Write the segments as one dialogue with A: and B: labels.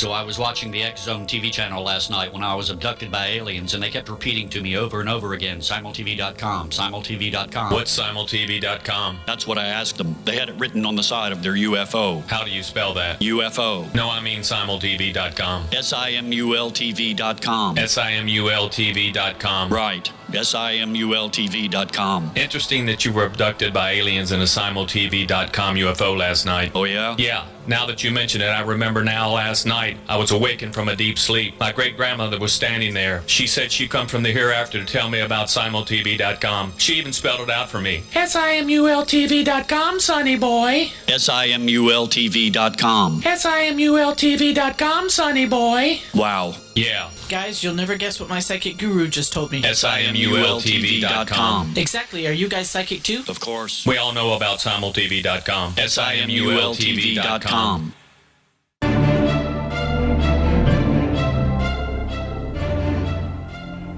A: So I was watching the X Zone TV channel last night when I was abducted by aliens, and they kept repeating to me over and over again, simultv.com, simultv.com.
B: What's simultv.com?
A: That's what I asked them. They had it written on the side of their UFO.
B: How do you spell that?
A: UFO.
B: No, I mean simultv.com.
A: simultv.com.
B: simultv.com.
A: Right. simultv.com.
B: Interesting that you were abducted by aliens in a simultv.com UFO last night.
A: Oh, yeah?
B: Yeah. Now that you mention it, I remember now last night I was awakened from a deep sleep. My great-grandmother was standing there. She said she'd come from the hereafter to tell me about simultv.com. She even spelled it out for me. simultv.com, sonny boy.
A: simultv.com.
B: simultv.com, sonny boy.
A: Wow.
B: Yeah.
C: Guys, you'll never guess what my psychic guru just told me.
B: simultv.com.
C: Exactly. Are you guys psychic too?
A: Of course.
B: We all know about simultv.com. simultv.com.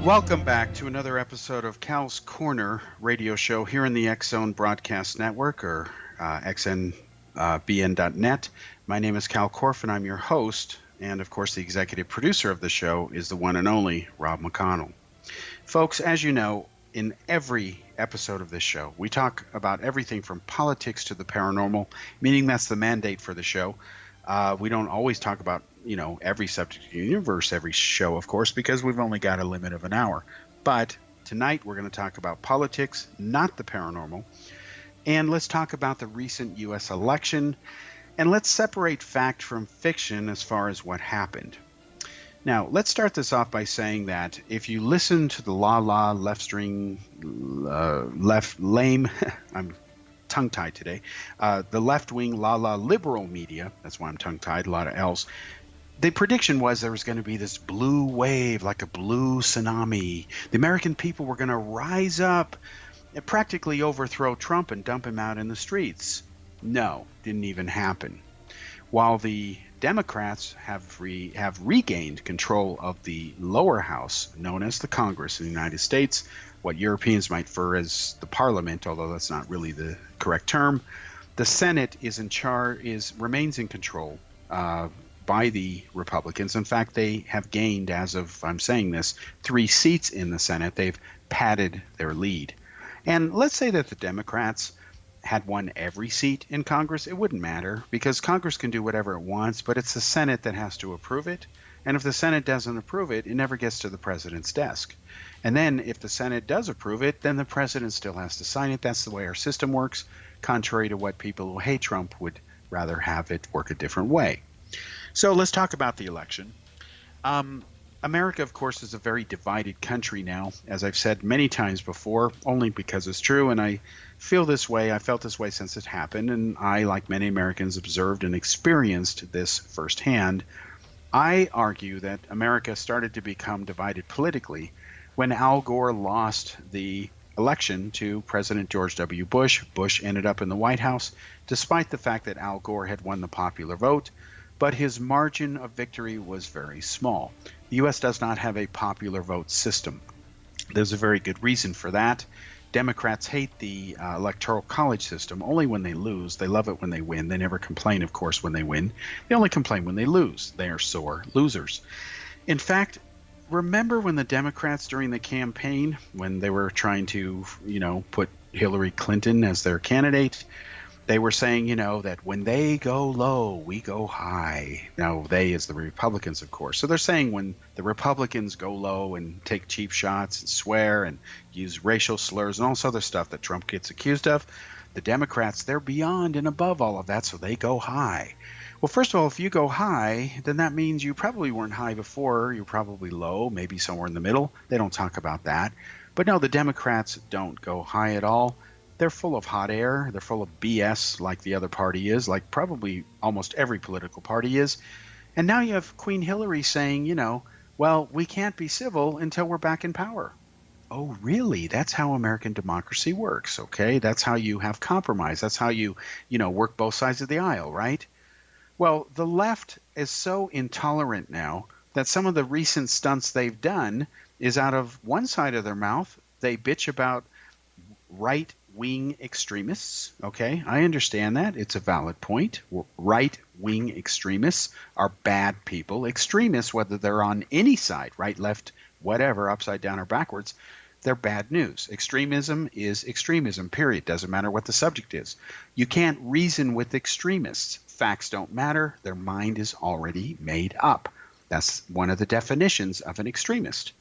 D: Welcome back to another episode of Kal's Corner radio show here in the X Zone Broadcast Network, or xnbn.net. My name is Kal Korff, and I'm your host. And, of course, the executive producer of the show is the one and only Rob McConnell. Folks, as you know, in every episode of this show, we talk about everything from politics to the paranormal, meaning that's the mandate for the show. We don't always talk about, every subject in the universe, every show, of course, because we've only got a limit of an hour. But tonight we're going to talk about politics, not the paranormal. And let's talk about the recent U.S. election. And let's separate fact from fiction as far as what happened. Now, let's start this off by saying that if you listen to the lame, I'm tongue-tied today, the left-wing liberal media, that's why I'm tongue-tied, a lot of L's, the prediction was there was going to be this blue wave, like a blue tsunami. The American people were going to rise up and practically overthrow Trump and dump him out in the streets. No, didn't even happen. While the Democrats have regained control of the lower house, known as the Congress in the United States, what Europeans might refer as the Parliament, although that's not really the correct term, the Senate remains in control by the Republicans. In fact, they have gained, as of I'm saying this, 3 seats in the Senate. They've padded their lead. And let's say that the Democrats had won every seat in Congress, it wouldn't matter, because Congress can do whatever it wants, but it's the Senate that has to approve it. And if the Senate doesn't approve it, it never gets to the president's desk. And then if the Senate does approve it, then the president still has to sign it. That's the way our system works, contrary to what people who hate Trump would rather have it work a different way. So let's talk about the election. America, of course, is a very divided country now, as I've said many times before, only because it's true, and I feel this way. I felt this way since it happened, and I, like many Americans, observed and experienced this firsthand. I argue that America started to become divided politically when Al Gore lost the election to President George W. Bush. Bush ended up in the White House, despite the fact that Al Gore had won the popular vote, but his margin of victory was very small. The U.S. does not have a popular vote system. There's a very good reason for that. Democrats hate the electoral college system only when they lose. They love it when they win. They never complain, of course, when they win. They only complain when they lose. They are sore losers. In fact, remember when the Democrats during the campaign, when they were trying to, put Hillary Clinton as their candidate, they were saying, that when they go low, we go high. Now, they is the Republicans, of course. So they're saying when the Republicans go low and take cheap shots and swear and use racial slurs and all this other stuff that Trump gets accused of, the Democrats, they're beyond and above all of that, so they go high. Well, first of all, if you go high, then that means you probably weren't high before. You're probably low, maybe somewhere in the middle. They don't talk about that. But no, the Democrats don't go high at all. They're full of hot air. They're full of BS like the other party is, like probably almost every political party is. And now you have Queen Hillary saying, well, we can't be civil until we're back in power. Oh, really? That's how American democracy works, okay? That's how you have compromise. That's how you, work both sides of the aisle, right? Well, the left is so intolerant now that some of the recent stunts they've done is out of one side of their mouth, they bitch about right right-wing extremists. Okay, I understand that. It's a valid point. Right-wing extremists are bad people. Extremists, whether they're on any side, right, left, whatever, upside down or backwards, they're bad news. Extremism is extremism, period. Doesn't matter what the subject is. You can't reason with extremists. Facts don't matter. Their mind is already made up. That's one of the definitions of an extremist.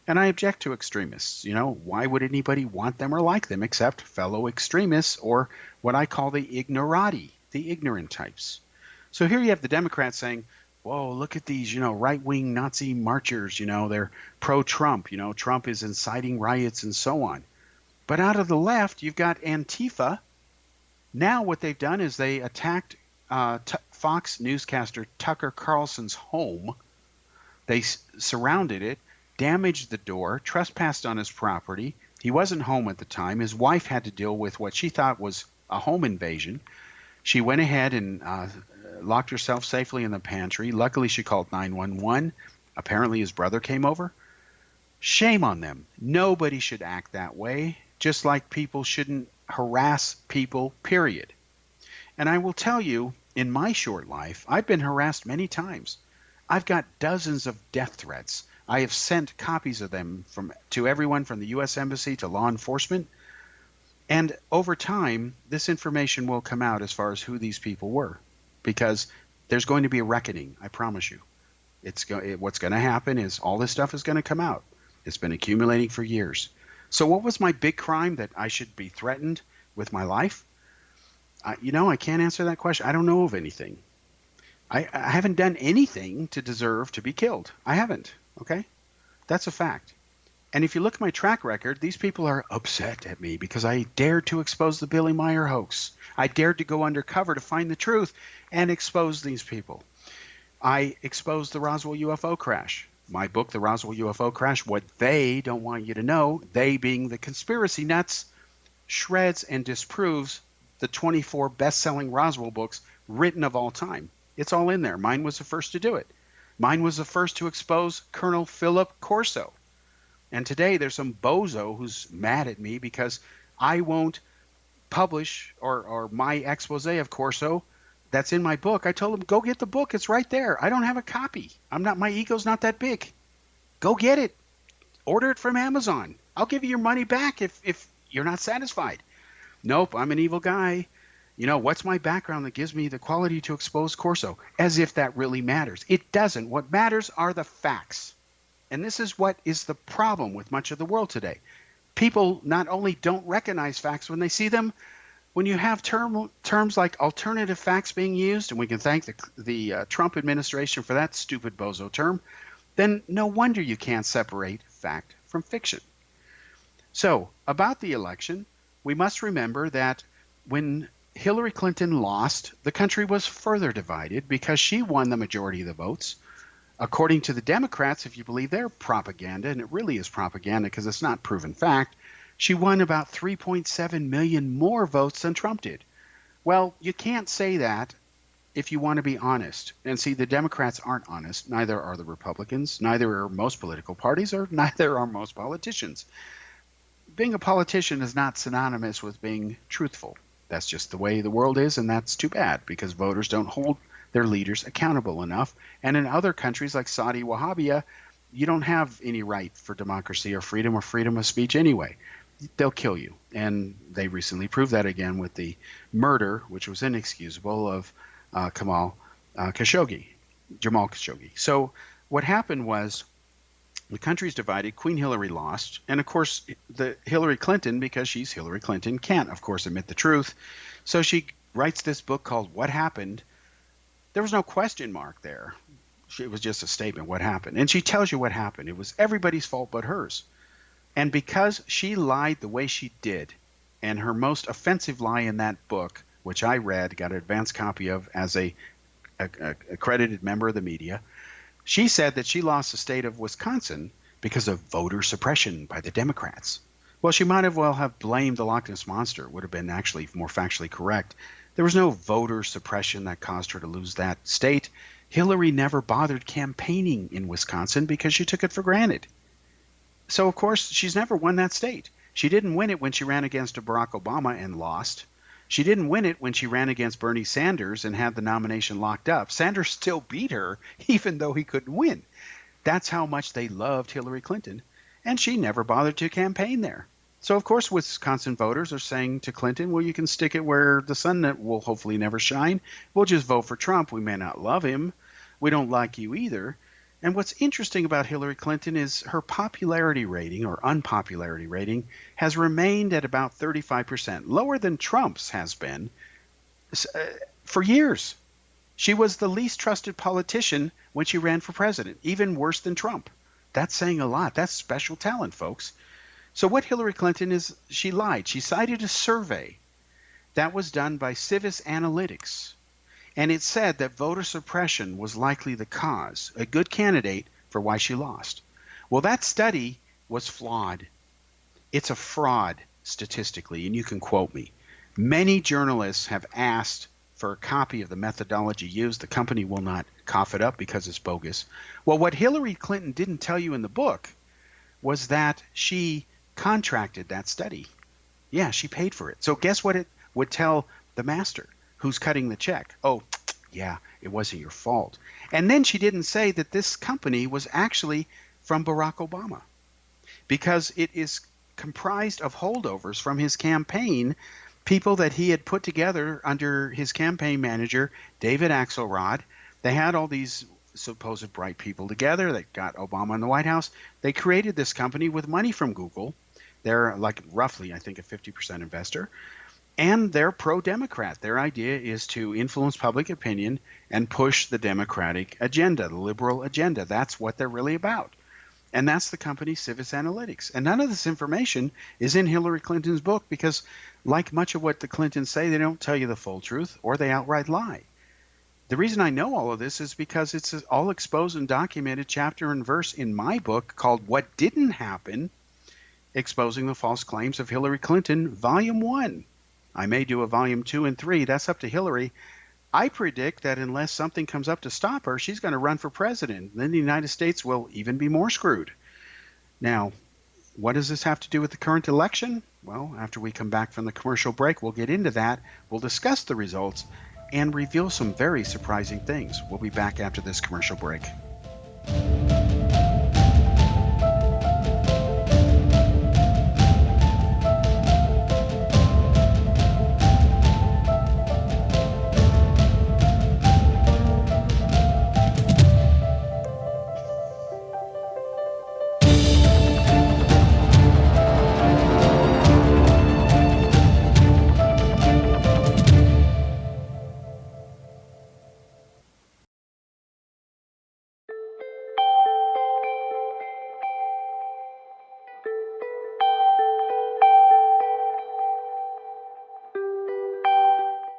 D: And I object to extremists. You know, why would anybody want them or like them except fellow extremists or what I call the ignorati, the ignorant types? So here you have the Democrats saying, whoa, look at these, right-wing Nazi marchers, they're pro-Trump, Trump is inciting riots and so on. But out of the left, you've got Antifa. Now what they've done is they attacked Fox newscaster Tucker Carlson's home. They surrounded it, damaged the door, trespassed on his property. He wasn't home at the time. His wife had to deal with what she thought was a home invasion. She went ahead and locked herself safely in the pantry. Luckily, she called 911. Apparently, his brother came over. Shame on them. Nobody should act that way, just like people shouldn't harass people, period. And I will tell you, in my short life, I've been harassed many times. I've got dozens of death threats. I have sent copies of them to everyone from the U.S. Embassy to law enforcement. And over time, this information will come out as far as who these people were, because there's going to be a reckoning, I promise you. What's going to happen is all this stuff is going to come out. It's been accumulating for years. So what was my big crime that I should be threatened with my life? I can't answer that question. I don't know of anything. I haven't done anything to deserve to be killed. I haven't, okay? That's a fact. And if you look at my track record, these people are upset at me because I dared to expose the Billy Meyer hoax. I dared to go undercover to find the truth and expose these people. I exposed the Roswell UFO crash. My book, The Roswell UFO Crash, what they don't want you to know, they being the conspiracy nuts, shreds and disproves the 24 best-selling Roswell books written of all time. It's all in there. Mine was the first to do it. Mine was the first to expose Colonel Philip Corso. And today there's some bozo who's mad at me because I won't publish or my expose of Corso that's in my book. I told him, go get the book. It's right there. I don't have a copy. My ego's not that big. Go get it. Order it from Amazon. I'll give you your money back if you're not satisfied. Nope, I'm an evil guy. What's my background that gives me the quality to expose Corso? As if that really matters. It doesn't. What matters are the facts. And this is what is the problem with much of the world today. People not only don't recognize facts when they see them, when you have terms like alternative facts being used, and we can thank the Trump administration for that stupid bozo term, then no wonder you can't separate fact from fiction. So, about the election, we must remember that when Hillary Clinton lost, the country was further divided because she won the majority of the votes. According to the Democrats, if you believe their propaganda, and it really is propaganda because it's not proven fact, she won about 3.7 million more votes than Trump did. Well, you can't say that if you want to be honest. And see, the Democrats aren't honest. Neither are the Republicans. Neither are most political parties, or neither are most politicians. Being a politician is not synonymous with being truthful. That's just the way the world is, and that's too bad because voters don't hold their leaders accountable enough. And in other countries like Saudi Wahhabia, you don't have any right for democracy or freedom of speech anyway. They'll kill you. And they recently proved that again with the murder, which was inexcusable, of Jamal Khashoggi. So what happened was the country's divided. Queen Hillary lost. And, of course, the Hillary Clinton, because she's Hillary Clinton, can't, of course, admit the truth. So she writes this book called What Happened. There was no question mark there. It was just a statement, what happened. And she tells you what happened. It was everybody's fault but hers. And because she lied the way she did, and her most offensive lie in that book, which I read, got an advance copy of as a accredited member of the media, she said that she lost the state of Wisconsin because of voter suppression by the Democrats. Well, she might as well have blamed the Loch Ness Monster. It would have been actually more factually correct. There was no voter suppression that caused her to lose that state. Hillary never bothered campaigning in Wisconsin because she took it for granted. So, of course, she's never won that state. She didn't win it when she ran against Barack Obama and lost. She didn't win it when she ran against Bernie Sanders and had the nomination locked up. Sanders still beat her, even though he couldn't win. That's how much they loved Hillary Clinton, and she never bothered to campaign there. So, of course, Wisconsin voters are saying to Clinton, well, you can stick it where the sun will hopefully never shine. We'll just vote for Trump. We may not love him. We don't like you either. And what's interesting about Hillary Clinton is her popularity rating or unpopularity rating has remained at about 35%, lower than Trump's has been for years. She was the least trusted politician when she ran for president, even worse than Trump. That's saying a lot. That's special talent, folks. So what Hillary Clinton is, she lied. She cited a survey that was done by Civis Analytics, and it said that voter suppression was likely the cause, a good candidate for why she lost. Well, that study was flawed. It's a fraud statistically, and you can quote me. Many journalists have asked for a copy of the methodology used. The company will not cough it up because it's bogus. Well, what Hillary Clinton didn't tell you in the book was that she contracted that study. Yeah, she paid for it. So guess what it would tell the master who's cutting the check? Oh, yeah, it wasn't your fault. And then she didn't say that this company was actually from Barack Obama, because it is comprised of holdovers from his campaign, people that he had put together under his campaign manager, David Axelrod. They had all these supposed bright people together that got Obama in the White House. They created this company with money from Google. They're like roughly, I think, a 50% investor. And they're pro-Democrat. Their idea is to influence public opinion and push the Democratic agenda, the liberal agenda. That's what they're really about. And that's the company Civis Analytics. And none of this information is in Hillary Clinton's book because, like much of what the Clintons say, they don't tell you the full truth or they outright lie. The reason I know all of this is because it's all exposed and documented chapter and verse in my book called What Didn't Happen, Exposing the False Claims of Hillary Clinton, Volume 1. I may do a Volume 2 and 3. That's up to Hillary. I predict that unless something comes up to stop her, she's going to run for president. Then the United States will even be more screwed. Now, what does this have to do with the current election? Well, after we come back from the commercial break, we'll get into that. We'll discuss the results and reveal some very surprising things. We'll be back after this commercial break.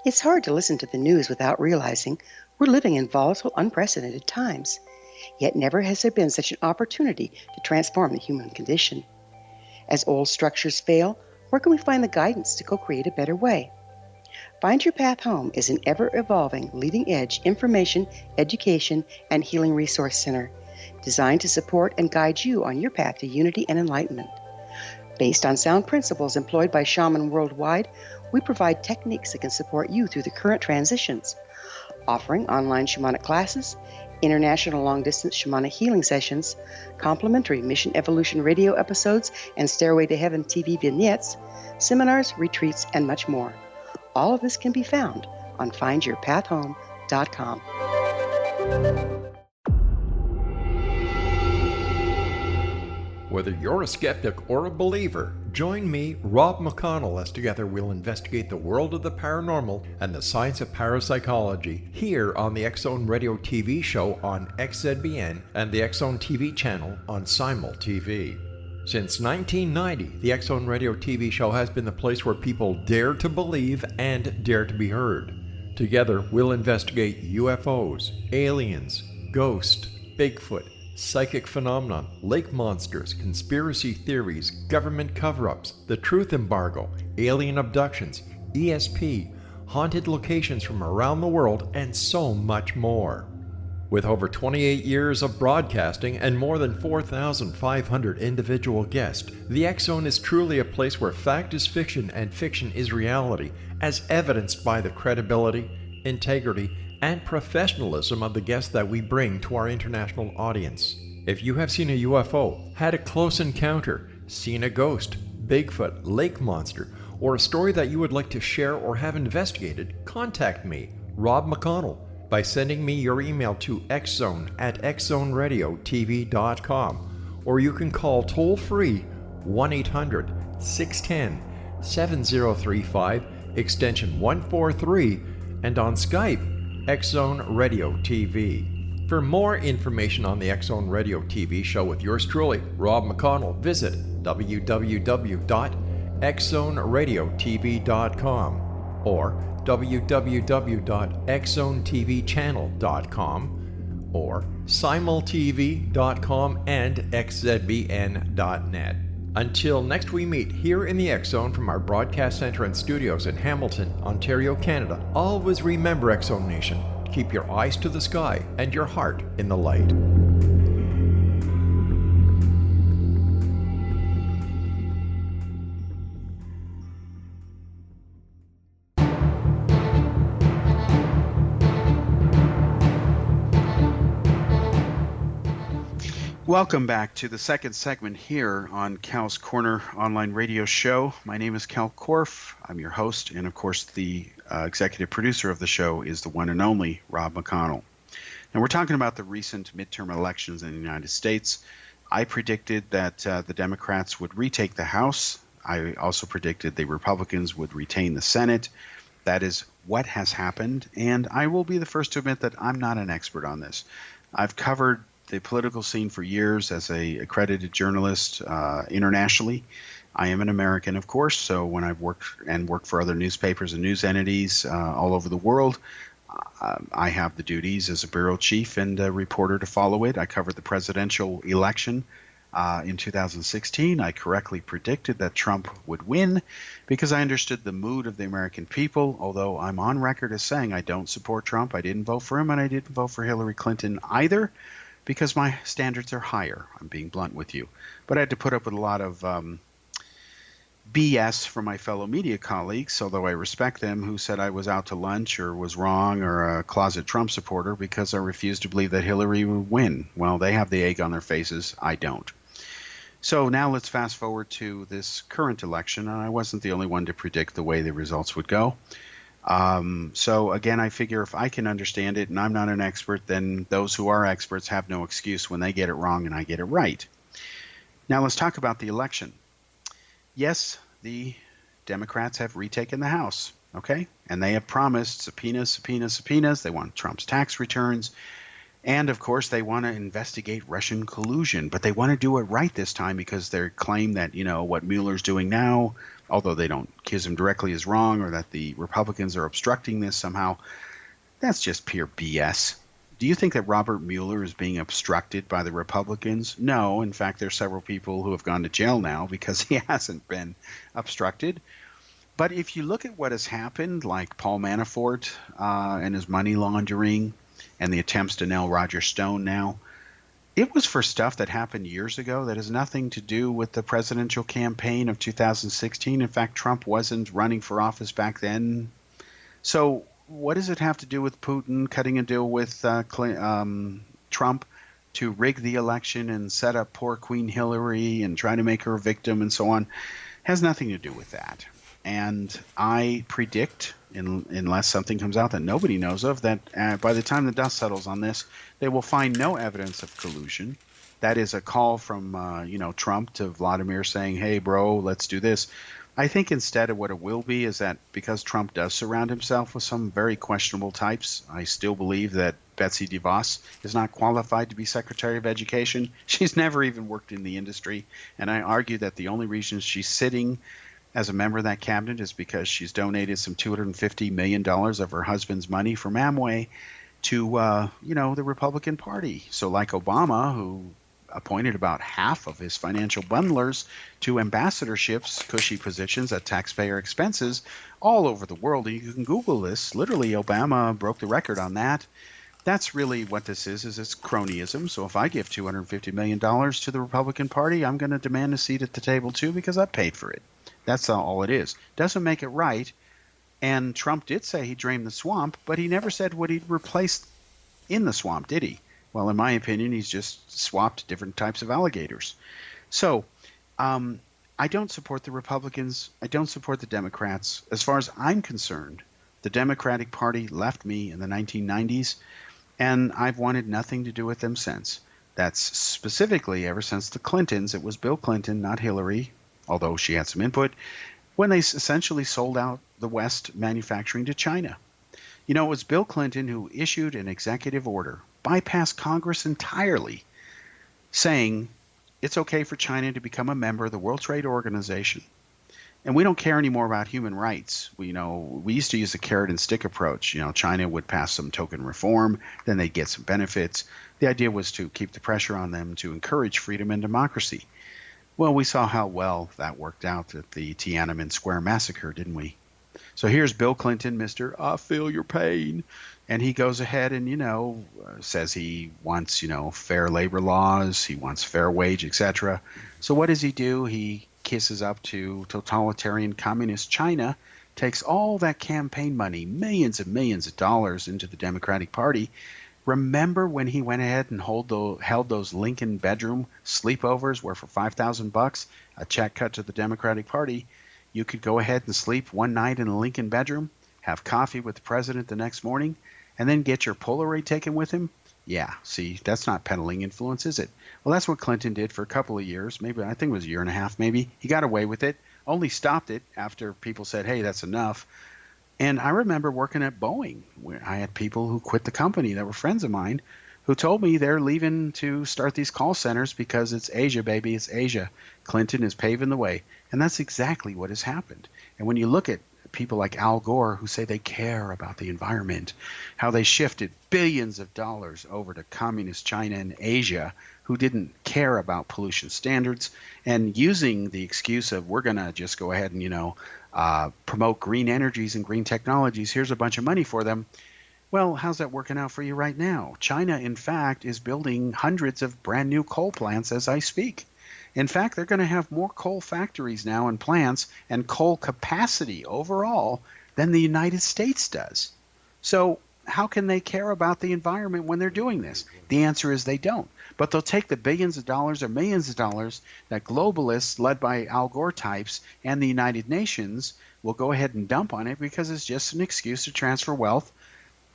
E: It's hard to listen to the news without realizing we're living in volatile, unprecedented times. Yet never has there been such an opportunity to transform the human condition. As old structures fail, where can we find the guidance to co-create a better way? Find Your Path Home is an ever-evolving, leading-edge information, education, and healing resource center designed to support and guide you on your path to unity and enlightenment. Based on sound principles employed by shamans worldwide, we provide techniques that can support you through the current transitions, offering online shamanic classes, international long-distance shamanic healing sessions, complimentary Mission Evolution radio episodes and Stairway to Heaven TV vignettes, seminars, retreats, and much more. All of this can be found on findyourpathhome.com.
F: Whether you're a skeptic or a believer, join me, Rob McConnell, as together we'll investigate the world of the paranormal and the science of parapsychology here on the X-Zone Radio TV show on XZBN and the X-Zone TV channel on Simul TV. Since 1990, the X-Zone Radio TV show has been the place where people dare to believe and dare to be heard. Together, we'll investigate UFOs, aliens, ghosts, Bigfoot, psychic phenomenon, lake monsters, conspiracy theories, government cover-ups, the truth embargo, alien abductions, ESP, haunted locations from around the world, and so much more. With over 28 years of broadcasting and more than 4,500 individual guests, the X Zone is truly a place where fact is fiction and fiction is reality, as evidenced by the credibility, integrity, and professionalism of the guests that we bring to our international audience. If you have seen a UFO, had a close encounter, seen a ghost, Bigfoot, lake monster, or a story that you would like to share or have investigated, contact me, Rob McConnell, by sending me your email to xzone@xzoneradiotv.com, or you can call toll-free 1-800-610-7035, extension 143, and on Skype, X Zone Radio TV. For more information on the X Zone Radio TV show with yours truly, Rob McConnell, visit www.xzoneradiotv.com or www.xzonetvchannel.com or simultv.com and xzbn.net. Until next we meet here in the X Zone from our broadcast center and studios in Hamilton, Ontario, Canada, always remember, X Zone Nation, keep your eyes to the sky and your heart in the light.
D: Welcome back to the second segment here on Cal's Corner online radio show. My name is Kal Korff. I'm your host, and of course the executive producer of the show is the one and only Rob McConnell. Now we're talking about the recent midterm elections in the United States. I predicted that the Democrats would retake the House. I also predicted the Republicans would retain the Senate. That is what has happened, and I will be the first to admit that I'm not an expert on this. I've covered the political scene for years as a accredited journalist internationally. I am an American, of course, so when I've worked for other newspapers and news entities all over the world, I have the duties as a bureau chief and a reporter to follow it. I covered the presidential election in 2016. I correctly predicted that Trump would win because I understood the mood of the American people, although I'm on record as saying I don't support Trump. I didn't vote for him, and I didn't vote for Hillary Clinton either, because my standards are higher. I'm being blunt with you. But I had to put up with a lot of BS from my fellow media colleagues, although I respect them, who said I was out to lunch or was wrong or a closet Trump supporter because I refused to believe that Hillary would win. Well, they have the egg on their faces. I don't. So now let's fast forward to this current election, and I wasn't the only one to predict the way the results would go. So again, I figure if I can understand it and I'm not an expert, then those who are experts have no excuse when they get it wrong and I get it right. Now let's talk about the election. Yes, the Democrats have retaken the House, okay? And they have promised subpoenas. They want Trump's tax returns. And of course, they want to investigate Russian collusion, but they want to do it right this time because they claim that, what Mueller's doing now, although they don't accuse him directly, is wrong, or that the Republicans are obstructing this somehow. That's just pure BS. Do you think that Robert Mueller is being obstructed by the Republicans? No. In fact, there's several people who have gone to jail now because he hasn't been obstructed. But if you look at what has happened, like Paul Manafort and his money laundering and the attempts to nail Roger Stone now, it was for stuff that happened years ago that has nothing to do with the presidential campaign of 2016. In fact, Trump wasn't running for office back then. So what does it have to do with Putin cutting a deal with Trump to rig the election and set up poor Queen Hillary and try to make her a victim and so on? It has nothing to do with that. And I predict, unless something comes out that nobody knows of, that by the time the dust settles on this, they will find no evidence of collusion. That is a call from Trump to Vladimir saying, hey, bro, let's do this. I think instead of what it will be is that because Trump does surround himself with some very questionable types, I still believe that Betsy DeVos is not qualified to be Secretary of Education. She's never even worked in the industry. And I argue that the only reason she's sitting as a member of that cabinet is because she's donated some $250 million of her husband's money from Amway to, the Republican Party. So like Obama, who appointed about half of his financial bundlers to ambassadorships, cushy positions at taxpayer expenses all over the world. And you can Google this. Literally, Obama broke the record on that. That's really what this is it's cronyism. So if I give $250 million to the Republican Party, I'm going to demand a seat at the table too because I paid for it. That's all it is. Doesn't make it right. And Trump did say he drained the swamp, but he never said what he'd replaced in the swamp, did he? Well, in my opinion, he's just swapped different types of alligators. So I don't support the Republicans. I don't support the Democrats. As far as I'm concerned, the Democratic Party left me in the 1990s, and I've wanted nothing to do with them since. That's specifically ever since the Clintons. It was Bill Clinton, not Hillary, although she had some input, when they essentially sold out the West manufacturing to China. You know, it was Bill Clinton who issued an executive order, bypassed Congress entirely, saying it's okay for China to become a member of the World Trade Organization. And we don't care anymore about human rights. We used to use the carrot and stick approach. China would pass some token reform, then they'd get some benefits. The idea was to keep the pressure on them to encourage freedom and democracy. Well, we saw how well that worked out at the Tiananmen Square massacre, didn't we? So here's Bill Clinton, Mr. I feel your pain. And he goes ahead and, says he wants, fair labor laws, he wants fair wage, etc. So what does he do? He kisses up to totalitarian communist China, takes all that campaign money, millions and millions of dollars into the Democratic Party. Remember when he went ahead and held those Lincoln bedroom sleepovers where for $5,000, a check cut to the Democratic Party, you could go ahead and sleep one night in a Lincoln bedroom, have coffee with the president the next morning, and then get your Polaroid taken with him? Yeah, see, that's not peddling influence, is it? Well, that's what Clinton did for a couple of years. Maybe, I think it was a year and a half, maybe. He got away with it, only stopped it after people said, hey, that's enough. And I remember working at Boeing, where I had people who quit the company that were friends of mine who told me they're leaving to start these call centers because it's Asia, baby, it's Asia. Clinton is paving the way. And that's exactly what has happened. And when you look at people like Al Gore who say they care about the environment, how they shifted billions of dollars over to communist China and Asia who didn't care about pollution standards, and using the excuse of we're going to just go ahead and, promote green energies and green technologies, here's a bunch of money for them. Well, how's that working out for you right now? China, in fact, is building hundreds of brand new coal plants as I speak. In fact, they're going to have more coal factories now and plants and coal capacity overall than the United States does. So how can they care about the environment when they're doing this? The answer is they don't. But they'll take the billions of dollars or millions of dollars that globalists led by Al Gore types and the United Nations will go ahead and dump on it because it's just an excuse to transfer wealth,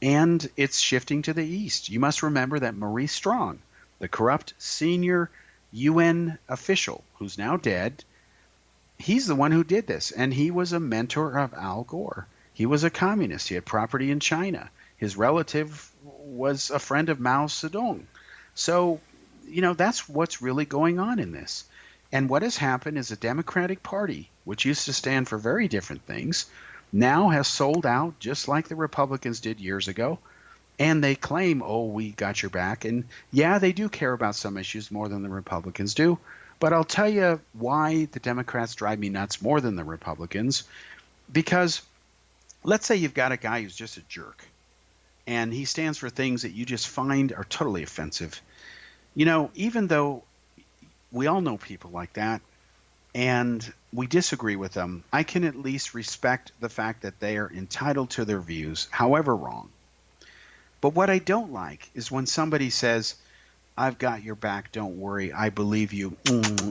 D: and it's shifting to the east. You must remember that Maurice Strong, the corrupt senior UN official who's now dead, he's the one who did this, and he was a mentor of Al Gore. He was a communist. He had property in China. His relative was a friend of Mao Zedong. So, that's what's really going on in this. And what has happened is the Democratic Party, which used to stand for very different things, now has sold out just like the Republicans did years ago. And they claim, oh, we got your back. And yeah, they do care about some issues more than the Republicans do. But I'll tell you why the Democrats drive me nuts more than the Republicans. Because let's say you've got a guy who's just a jerk, and he stands for things that you just find are totally offensive. Even though we all know people like that, and we disagree with them, I can at least respect the fact that they are entitled to their views, however wrong. But what I don't like is when somebody says, I've got your back, don't worry, I believe you,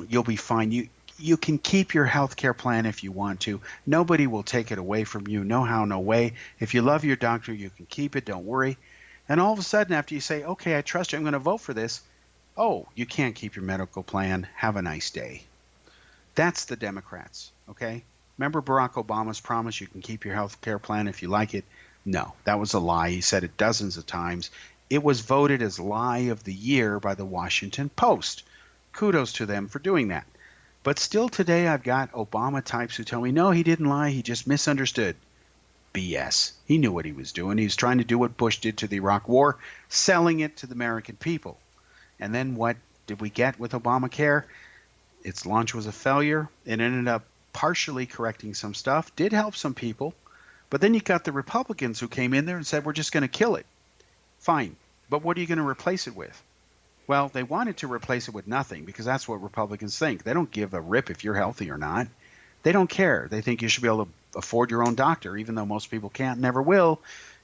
D: you'll be fine. You can keep your health care plan if you want to. Nobody will take it away from you, no how, no way. If you love your doctor, you can keep it, don't worry. And all of a sudden, after you say, okay, I trust you, I'm going to vote for this, oh, you can't keep your medical plan, have a nice day. That's the Democrats, okay? Remember Barack Obama's promise you can keep your health care plan if you like it? No, that was a lie. He said it dozens of times. It was voted as Lie of the Year by the Washington Post. Kudos to them for doing that. But still today I've got Obama types who tell me, no, he didn't lie, he just misunderstood. BS. He knew what he was doing. He was trying to do what Bush did to the Iraq War, selling it to the American people. And then what did we get with Obamacare? Its launch was a failure. It ended up partially correcting some stuff, did help some people. But then you got the Republicans who came in there and said, we're just going to kill it. Fine. But what are you going to replace it with? Well, they wanted to replace it with nothing because that's what Republicans think. They don't give a rip if you're healthy or not. They don't care. They think you should be able to afford your own doctor, even though most people can't, never will,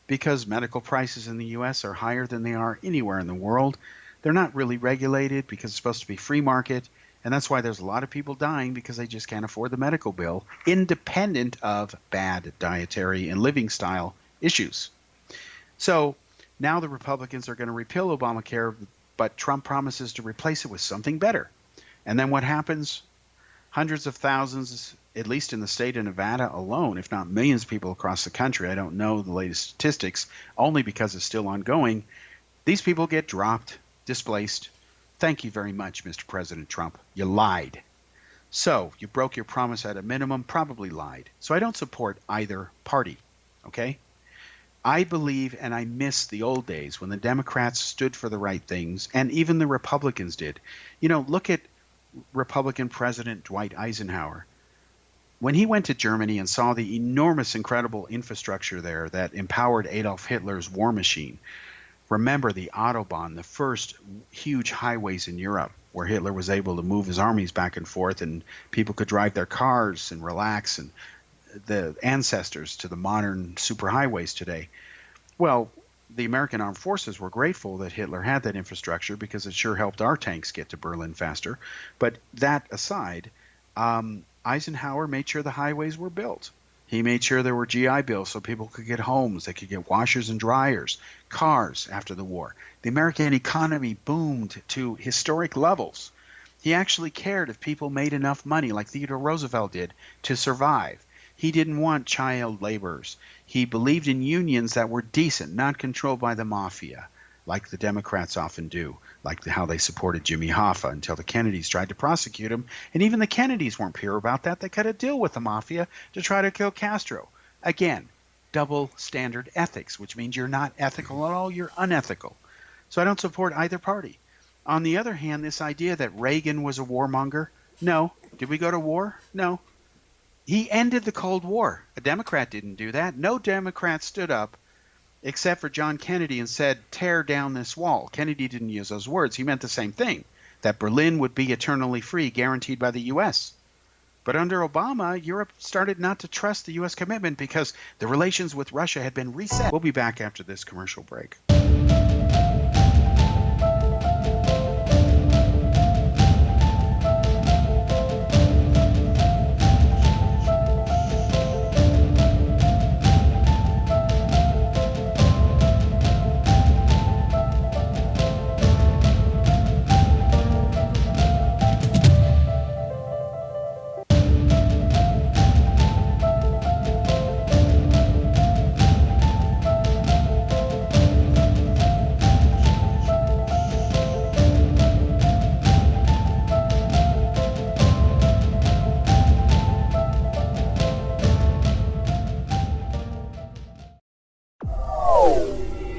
D: because medical prices in the U.S. are higher than they are anywhere in the world. They're not really regulated because it's supposed to be free market, and that's why there's a lot of people dying because they just can't afford the medical bill, independent of bad dietary and living style issues. So now the Republicans are going to repeal Obamacare, but Trump promises to replace it with something better. And then what happens? Hundreds of thousands, at least in the state of Nevada alone, if not millions of people across the country, I don't know the latest statistics, only because it's still ongoing, these people get dropped, displaced. Thank you very much, Mr. President Trump. You lied. So you broke your promise at a minimum, probably lied. So I don't support either party, okay? I believe, and I miss the old days when the Democrats stood for the right things, and even the Republicans did. You know, look at Republican President Dwight Eisenhower. When he went to Germany and saw the enormous, incredible infrastructure there that empowered Adolf Hitler's war machine, remember the Autobahn, the first huge highways in Europe where Hitler was able to move his armies back and forth and people could drive their cars and relax, and the ancestors to the modern superhighways today. Well, the American Armed Forces were grateful that Hitler had that infrastructure because it sure helped our tanks get to Berlin faster. But that aside, Eisenhower made sure the highways were built. He made sure there were GI Bills so people could get homes, they could get washers and dryers, cars after the war. The American economy boomed to historic levels. He actually cared if people made enough money, like Theodore Roosevelt did, to survive. He didn't want child laborers. He believed in unions that were decent, not controlled by the mafia, like the Democrats often do, like how they supported Jimmy Hoffa until the Kennedys tried to prosecute him. And even the Kennedys weren't pure about that. They cut a deal with the mafia to try to kill Castro. Again, double standard ethics, which means you're not ethical at all, you're unethical. So I don't support either party. On the other hand, this idea that Reagan was a warmonger, no. Did we go to war? No. He ended the Cold War. A Democrat didn't do that. No Democrat stood up except for John Kennedy and said, tear down this wall. Kennedy didn't use those words. He meant the same thing, that Berlin would be eternally free, guaranteed by the U.S. But under Obama, Europe started not to trust the U.S. commitment because the relations with Russia had been reset. We'll be back after this commercial break.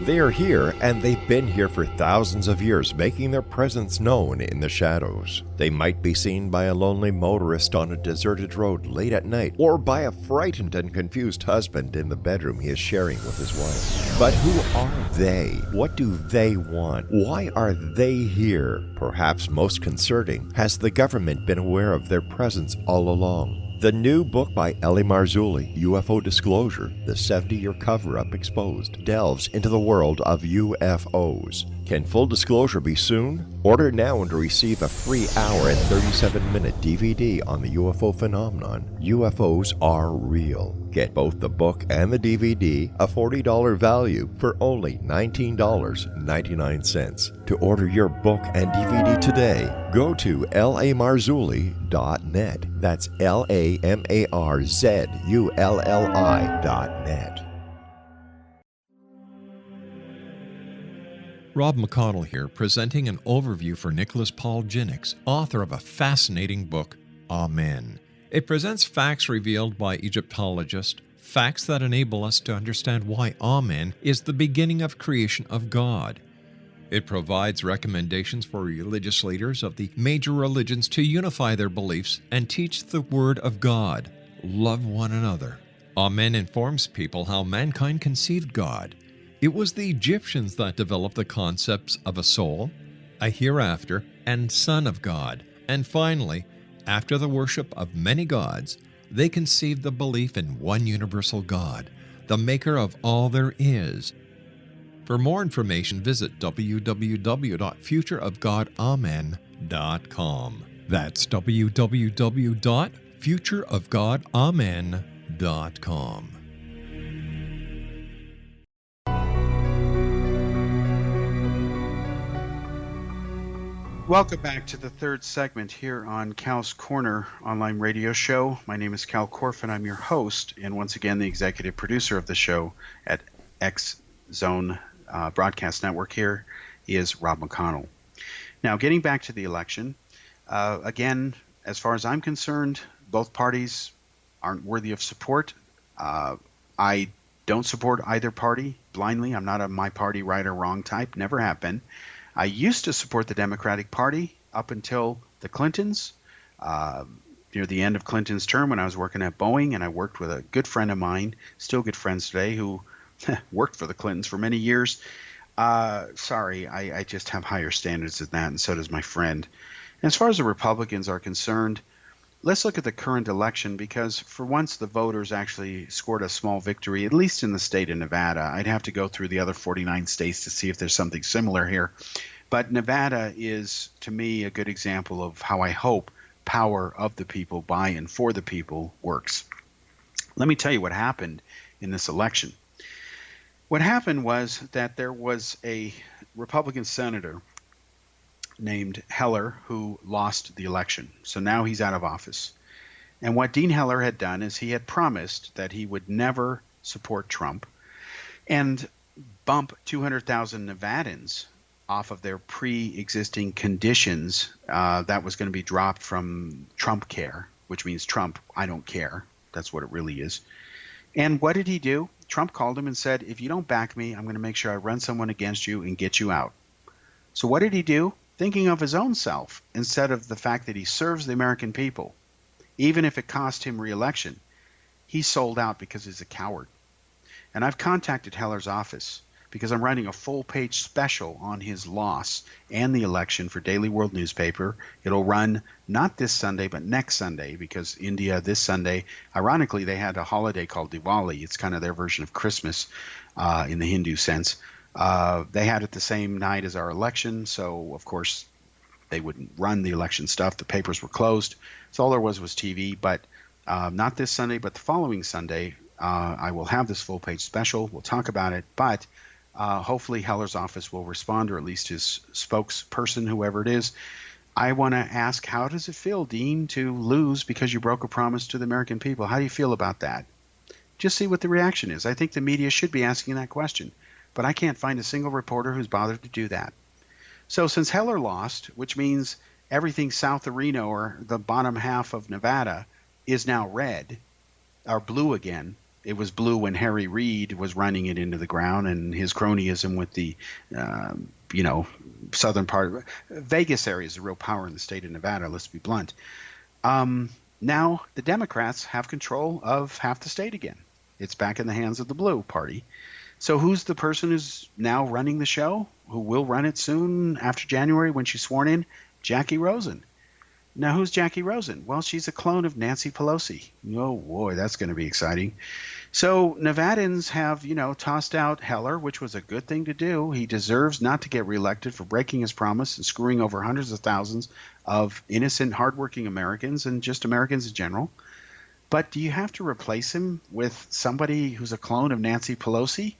F: They are here, and they've been here for thousands of years, making their presence known in the shadows. They might be seen by a lonely motorist on a deserted road late at night, or by a frightened and confused husband in the bedroom he is sharing with his wife. But who are they? What do they want? Why are they here? Perhaps most concerning, has the government been aware of their presence all along? The new book by Ellie Marzulli, UFO Disclosure, the 70-year cover-up exposed, delves into the world of UFOs. Can full disclosure be soon? Order now and receive a free hour and 37-minute DVD on the UFO phenomenon. UFOs are real. Get both the book and the DVD, a $40 value, for only $19.99. To order your book and DVD today, go to lamarzulli.net. That's LAMARZULLI.net.
G: Rob McConnell here, presenting an overview for Nicholas Paul Jennings, author of a fascinating book, Amen. It presents facts revealed by Egyptologists, facts that enable us to understand why Amen is the beginning of creation of God. It provides recommendations for religious leaders of the major religions to unify their beliefs and teach the Word of God. Love one another. Amen informs people how mankind conceived God. It was the Egyptians that developed the concepts of a soul, a hereafter, and Son of God. And finally, after the worship of many gods, they conceived the belief in one universal God, the maker of all there is. For more information, visit www.futureofgodamen.com. That's www.futureofgodamen.com.
D: Welcome back to the third segment here on Cal's Corner online radio show. My name is Kal Korff, and I'm your host, and once again the executive producer of the show at X Zone Broadcast Network. Here is Rob McConnell. Now, getting back to the election, again, as far as I'm concerned, both parties aren't worthy of support. I don't support either party blindly. I'm not a my party right or wrong type, never have been. I used to support the Democratic Party up until the Clintons, near the end of Clinton's term when I was working at Boeing, and I worked with a good friend of mine, still good friends today, who worked for the Clintons for many years. Sorry, I just have higher standards than that, and so does my friend. And as far as the Republicans are concerned, let's look at the current election, because for once the voters actually scored a small victory, at least in the state of Nevada. I'd have to go through the other 49 states to see if there's something similar here. But Nevada is, to me, a good example of how I hope power of the people, by and for the people, works. Let me tell you what happened in this election. What happened was that there was a Republican senator named Heller who lost the election. So now he's out of office. And what Dean Heller had done is he had promised that he would never support Trump and bump 200,000 Nevadans off of their pre-existing conditions that was going to be dropped from Trump care, which means Trump, I don't care. That's what it really is. And what did he do? Trump called him and said, if you don't back me, I'm going to make sure I run someone against you and get you out. So what did he do? Thinking of his own self instead of the fact that he serves the American people, even if it cost him re-election, he sold out because he's a coward. And I've contacted Heller's office because I'm writing a full-page special on his loss and the election for Daily World newspaper. It'll run not this Sunday, but next Sunday, because India this Sunday, ironically, they had a holiday called Diwali. It's kind of their version of Christmas in the Hindu sense. They had it the same night as our election, so of course they wouldn't run the election stuff. The papers were closed, so all there was TV. But not this Sunday, but the following Sunday, I will have this full-page special. We'll talk about it, but hopefully Heller's office will respond, or at least his spokesperson, whoever it is. I want to ask, how does it feel, Dean, to lose because you broke a promise to the American people? How do you feel about that? Just see what the reaction is. I think the media should be asking that question. But I can't find a single reporter who's bothered to do that. So since Heller lost, which means everything south of Reno, or the bottom half of Nevada, is now red, or blue again. It was blue when Harry Reid was running it into the ground, and his cronyism with the, southern part. Vegas area is a real power in the state of Nevada, let's be blunt. Now the Democrats have control of half the state again. It's back in the hands of the blue party. So who's the person who's now running the show, who will run it soon after January when she's sworn in? Jackie Rosen. Now, who's Jackie Rosen? Well, she's a clone of Nancy Pelosi. Oh, boy, that's going to be exciting. So Nevadans have, tossed out Heller, which was a good thing to do. He deserves not to get reelected for breaking his promise and screwing over hundreds of thousands of innocent, hardworking Americans and just Americans in general. But do you have to replace him with somebody who's a clone of Nancy Pelosi?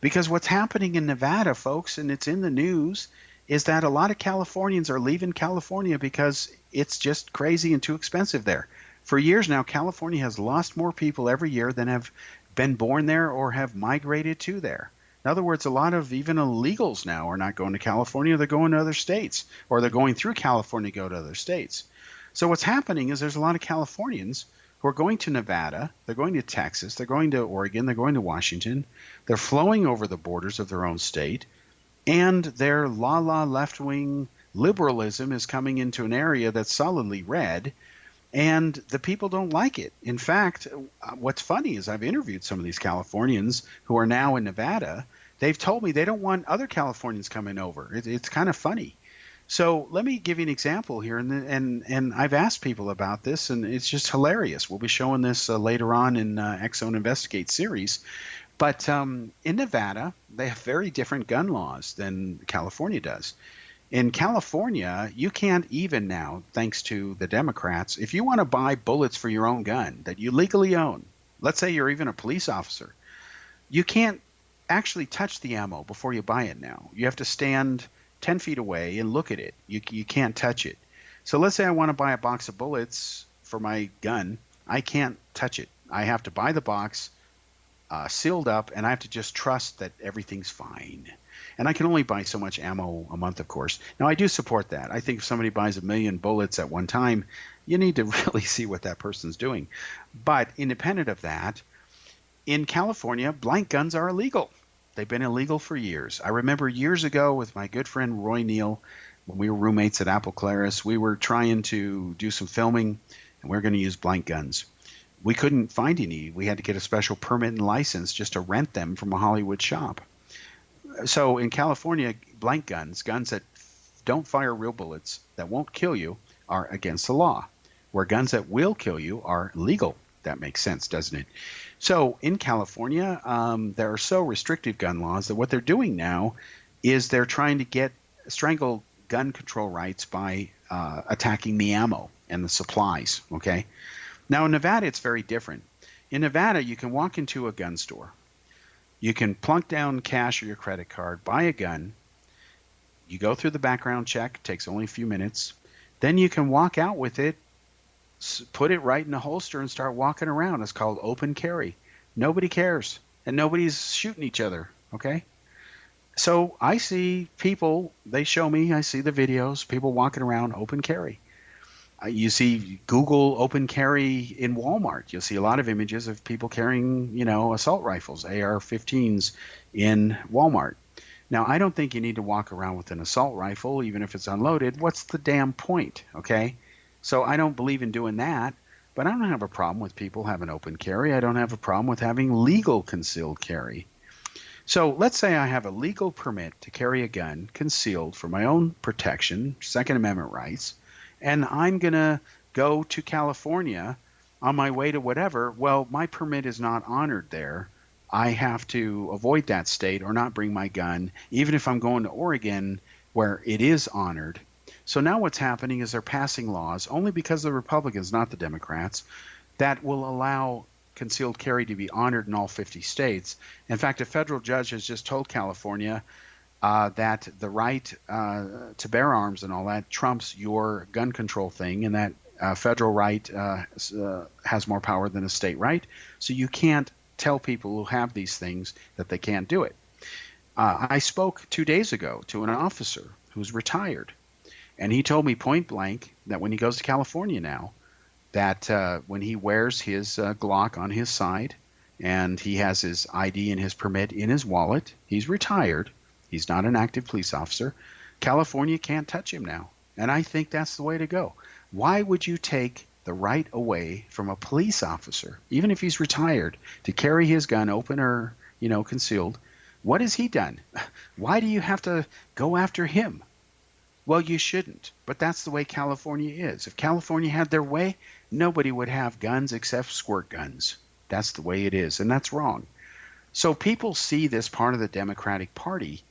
D: Because what's happening in Nevada, folks, and it's in the news, is that a lot of Californians are leaving California because it's just crazy and too expensive there. For years now, California has lost more people every year than have been born there or have migrated to there. In other words, a lot of even illegals now are not going to California. They're going to other states, or they're going through California to go to other states. So what's happening is there's a lot of Californians who are going to Nevada, they're going to Texas, they're going to Oregon, they're going to Washington, they're flowing over the borders of their own state, and their left-wing liberalism is coming into an area that's solidly red, and the people don't like it. In fact, what's funny is I've interviewed some of these Californians who are now in Nevada They've told me they don't want other Californians coming over. It's kind of funny. So let me give you an example here, and I've asked people about this, and it's just hilarious. We'll be showing this later on in X-Zone Investigate series. But in Nevada, they have very different gun laws than California does. In California, you can't even now, thanks to the Democrats, if you want to buy bullets for your own gun that you legally own, let's say you're even a police officer, you can't actually touch the ammo before you buy it now. You have to stand 10 feet away and look at it. You can't touch it. So let's say I want to buy a box of bullets for my gun. I can't touch it. I have to buy the box sealed up, and I have to just trust that everything's fine. And I can only buy so much ammo a month, of course. Now, I do support that. I think if somebody buys 1 million bullets at one time, you need to really see what that person's doing. But independent of that, in California, blank guns are illegal. They've been illegal for years. I remember years ago with my good friend Roy Neal, when we were roommates at Apple Claris, we were trying to do some filming, and we were going to use blank guns. We couldn't find any. We had to get a special permit and license just to rent them from a Hollywood shop. So in California, blank guns, guns that don't fire real bullets, that won't kill you, are against the law, where guns that will kill you are legal. That makes sense, doesn't it? So in California, there are so restrictive gun laws that what they're doing now is they're trying to strangle gun control rights by attacking the ammo and the supplies, okay? Now in Nevada, it's very different. In Nevada, you can walk into a gun store. You can plunk down cash or your credit card, buy a gun. You go through the background check, takes only a few minutes. Then you can walk out with it, put it right in the holster and start walking around. It's called open carry. Nobody cares, and nobody's shooting each other, okay? So I see people, they show me, I see the videos, people walking around open carry. You see Google open carry in Walmart. You'll see a lot of images of people carrying, assault rifles, AR-15s in Walmart. Now, I don't think you need to walk around with an assault rifle, even if it's unloaded. What's the damn point, okay? So I don't believe in doing that, but I don't have a problem with people having open carry. I don't have a problem with having legal concealed carry. So let's say I have a legal permit to carry a gun concealed for my own protection, Second Amendment rights, and I'm going to go to California on my way to whatever. Well, my permit is not honored there. I have to avoid that state or not bring my gun, even if I'm going to Oregon where it is honored. So now what's happening is they're passing laws, only because the Republicans, not the Democrats, that will allow concealed carry to be honored in all 50 states. In fact, a federal judge has just told California that the right to bear arms and all that trumps your gun control thing, and that federal right has more power than a state right. So you can't tell people who have these things that they can't do it. I spoke 2 days ago to an officer who's retired, and he told me point blank that when he goes to California now, that when he wears his Glock on his side and he has his ID and his permit in his wallet, he's retired. He's not an active police officer. California can't touch him now. And I think that's the way to go. Why would you take the right away from a police officer, even if he's retired, to carry his gun open or, concealed? What has he done? Why do you have to go after him? Well, you shouldn't. But that's the way California is. If California had their way, nobody would have guns except squirt guns. That's the way it is. And that's wrong. So people see this part of the Democratic Party,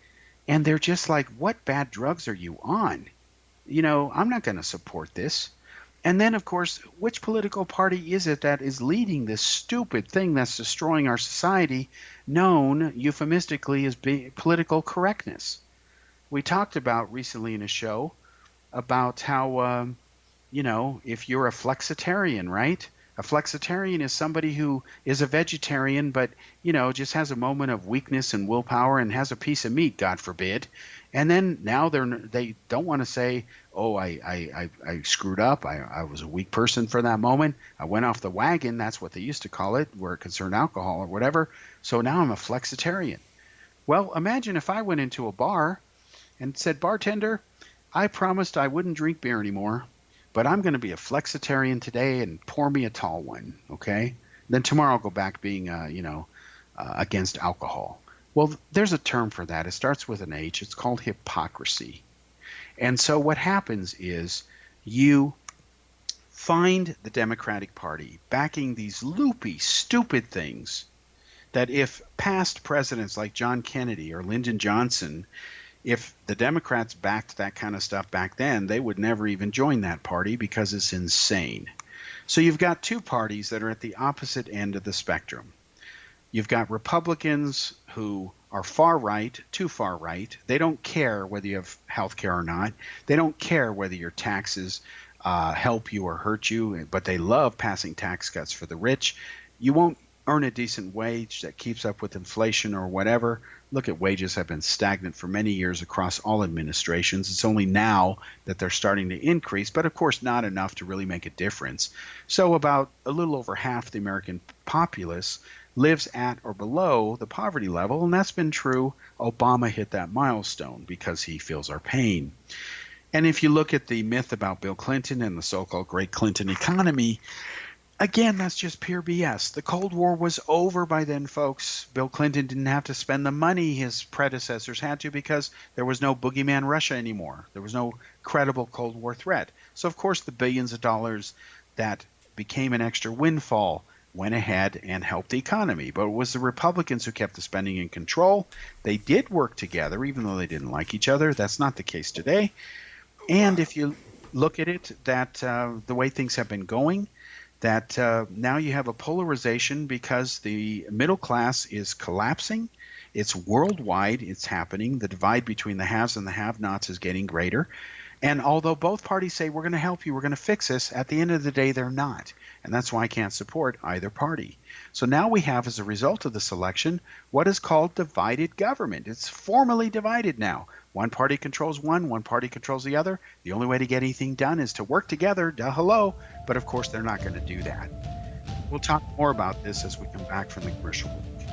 D: and they're just like, what bad drugs are you on? I'm not going to support this. And then, of course, which political party is it that is leading this stupid thing that's destroying our society, known euphemistically as political correctness? We talked about recently in a show about how, if you're a flexitarian, right? A flexitarian is somebody who is a vegetarian, but, just has a moment of weakness and willpower and has a piece of meat, God forbid. And then now they don't want to say, oh, I screwed up. I was a weak person for that moment. I went off the wagon. That's what they used to call it, where it concerned alcohol or whatever. So now I'm a flexitarian. Well, imagine if I went into a bar and said, bartender, I promised I wouldn't drink beer anymore, but I'm going to be a flexitarian today and pour me a tall one, okay? Then tomorrow I'll go back being, against alcohol. Well, there's a term for that. It starts with an H. It's called hypocrisy. And so what happens is you find the Democratic Party backing these loopy, stupid things that if past presidents like John Kennedy or Lyndon Johnson, if the Democrats backed that kind of stuff back then, they would never even join that party because it's insane. So you've got two parties that are at the opposite end of the spectrum. You've got Republicans who are far right, too far right. They don't care whether you have health care or not. They don't care whether your taxes help you or hurt you, but they love passing tax cuts for the rich. You won't earn a decent wage that keeps up with inflation or whatever. Look at wages have been stagnant for many years across all administrations. It's only now that they're starting to increase, but of course not enough to really make a difference. So about a little over half the American populace lives at or below the poverty level, and that's been true. Obama hit that milestone because he feels our pain. And if you look at the myth about Bill Clinton and the so-called Great Clinton economy, again, that's just pure BS. The Cold War was over by then, folks. Bill Clinton didn't have to spend the money his predecessors had to because there was no boogeyman Russia anymore. There was no credible Cold War threat. So, of course, the billions of dollars that became an extra windfall went ahead and helped the economy. But it was the Republicans who kept the spending in control. They did work together, even though they didn't like each other. That's not the case today. And if you look at it, that the way things have been going, that now you have a polarization because the middle class is collapsing. It's worldwide. It's happening. The divide between the haves and the have-nots is getting greater. And although both parties say, we're going to help you, we're going to fix this, at the end of the day, they're not. And that's why I can't support either party. So now we have, as a result of this election, what is called divided government. It's formally divided now. One party controls one party controls the other. The only way to get anything done is to work together, hello, but of course they're not going to do that. We'll talk more about this as we come back from the commercial break.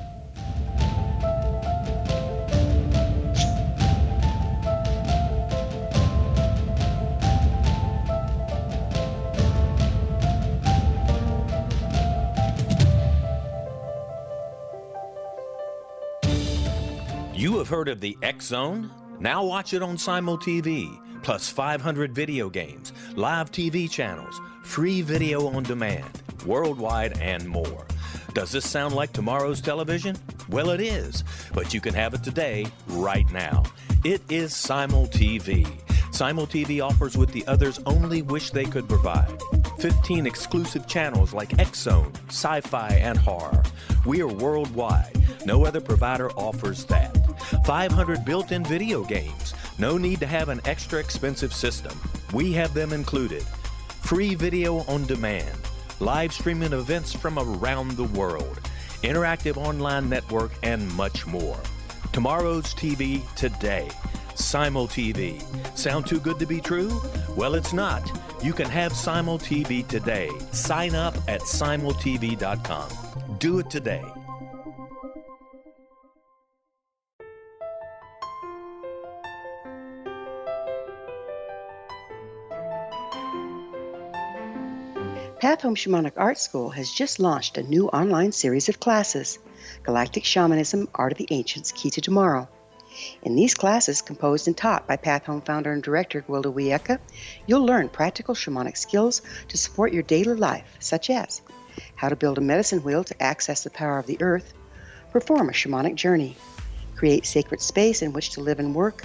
H: You have heard of the X Zone? Now watch it on Simul TV, plus 500 video games, live TV channels, free video on demand, worldwide, and more. Does this sound like tomorrow's television? Well, it is, but you can have it today, right now. It is Simul TV. Simul TV offers what the others only wish they could provide. 15 exclusive channels like X Zone, sci-fi, and horror. We are worldwide. No other provider offers that. 500 built-in video games. No need to have an extra expensive system. We have them included. Free video on demand. Live streaming events from around the world. Interactive online network, and much more. Tomorrow's TV today. Simul TV. Sound too good to be true? Well, it's not. You can have Simul TV today. Sign up at simultv.com. Do it today.
E: Path Home Shamanic Art School has just launched a new online series of classes, Galactic Shamanism, Art of the Ancients, Key to Tomorrow. In these classes, composed and taught by Path Home founder and director Gwilda Wiyaka, you'll learn practical shamanic skills to support your daily life, such as how to build a medicine wheel to access the power of the earth, perform a shamanic journey, create sacred space in which to live and work,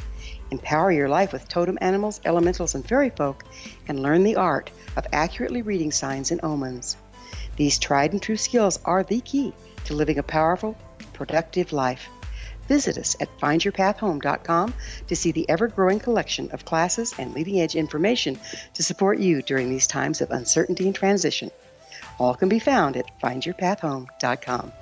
E: empower your life with totem animals, elementals, and fairy folk, and learn the art of accurately reading signs and omens. These tried and true skills are the key to living a powerful, productive life. Visit us at findyourpathhome.com to see the ever-growing collection of classes and leading-edge information to support you during these times of uncertainty and transition. All can be found at findyourpathhome.com.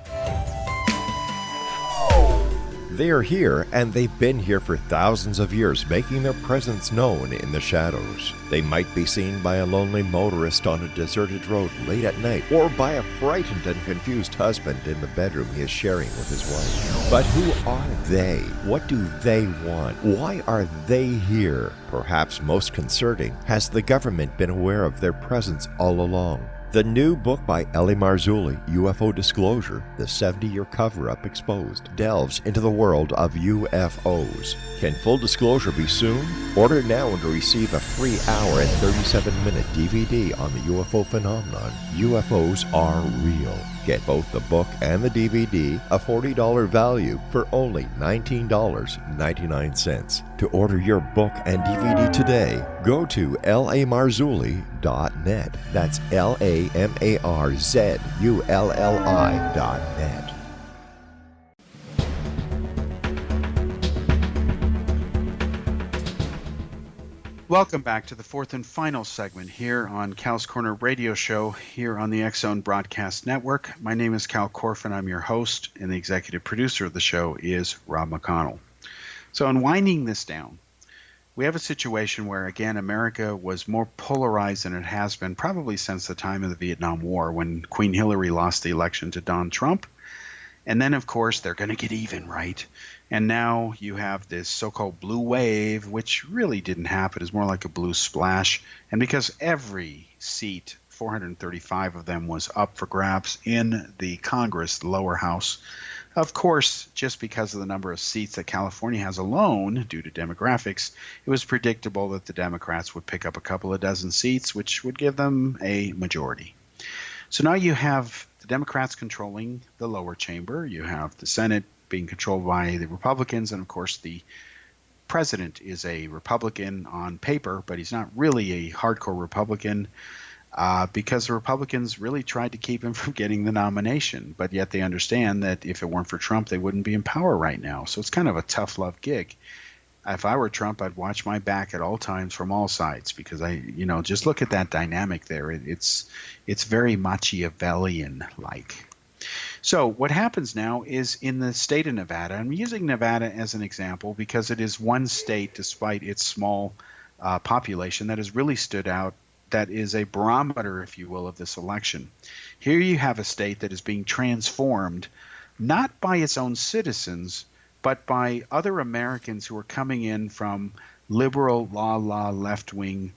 F: They are here, and they've been here for thousands of years, making their presence known in the shadows. They might be seen by a lonely motorist on a deserted road late at night, or by a frightened and confused husband in the bedroom he is sharing with his wife. But who are they? What do they want? Why are they here? Perhaps most concerning, has the government been aware of their presence all along? The new book by Ellie Marzulli, UFO Disclosure, The 70-Year Cover-Up Exposed, delves into the world of UFOs. Can full disclosure be soon? Order now and receive a free hour and 37-minute DVD on the UFO phenomenon. UFOs are real. Get both the book and the DVD, a $40 value, for only $19.99. To order your book and DVD today, go to lamarzulli.net. That's LAMARZULLI.net.
D: Welcome back to the fourth and final segment here on Cal's Corner Radio Show here on the X Zone Broadcast Network. My name is Kal Korff, and I'm your host, and the executive producer of the show is Rob McConnell. So in winding this down, we have a situation where, again, America was more polarized than it has been probably since the time of the Vietnam War, when Queen Hillary lost the election to Donald Trump. And then, of course, they're going to get even, right? And now you have this so-called blue wave, which really didn't happen. It's more like a blue splash. And because every seat, 435 of them, was up for grabs in the Congress, the lower house, of course, just because of the number of seats that California has alone, due to demographics, it was predictable that the Democrats would pick up a couple of dozen seats, which would give them a majority. So now you have the Democrats controlling the lower chamber. You have the Senate being controlled by the Republicans, and of course the president is a Republican on paper, but he's not really a hardcore Republican because the Republicans really tried to keep him from getting the nomination, but yet they understand that if it weren't for Trump, they wouldn't be in power right now. So it's kind of a tough love gig. If I were Trump, I'd watch my back at all times from all sides, because just look at that dynamic there. It's very Machiavellian-like. So what happens now is in the state of Nevada, I'm using Nevada as an example because it is one state, despite its small population, that has really stood out, that is a barometer, if you will, of this election. Here you have a state that is being transformed, not by its own citizens, but by other Americans who are coming in from liberal, left-wing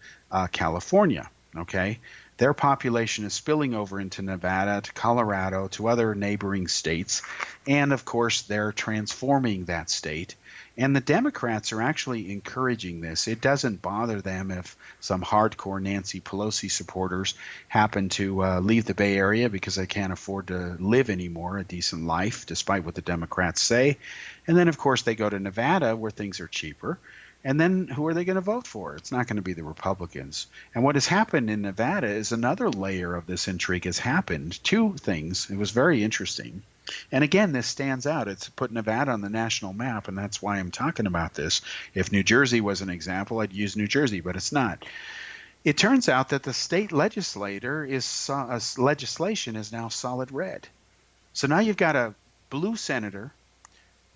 D: California, okay? Their population is spilling over into Nevada, to Colorado, to other neighboring states, and of course they're transforming that state. And the Democrats are actually encouraging this. It doesn't bother them if some hardcore Nancy Pelosi supporters happen to leave the Bay Area because they can't afford to live anymore a decent life, despite what the Democrats say. And then, of course, they go to Nevada where things are cheaper. And then who are they going to vote for? It's not going to be the Republicans. And what has happened in Nevada is another layer of this intrigue has happened. Two things. It was very interesting. And again, this stands out. It's put Nevada on the national map, and that's why I'm talking about this. If New Jersey was an example, I'd use New Jersey, but it's not. It turns out that the state legislation is now solid red. So now you've got a blue senator,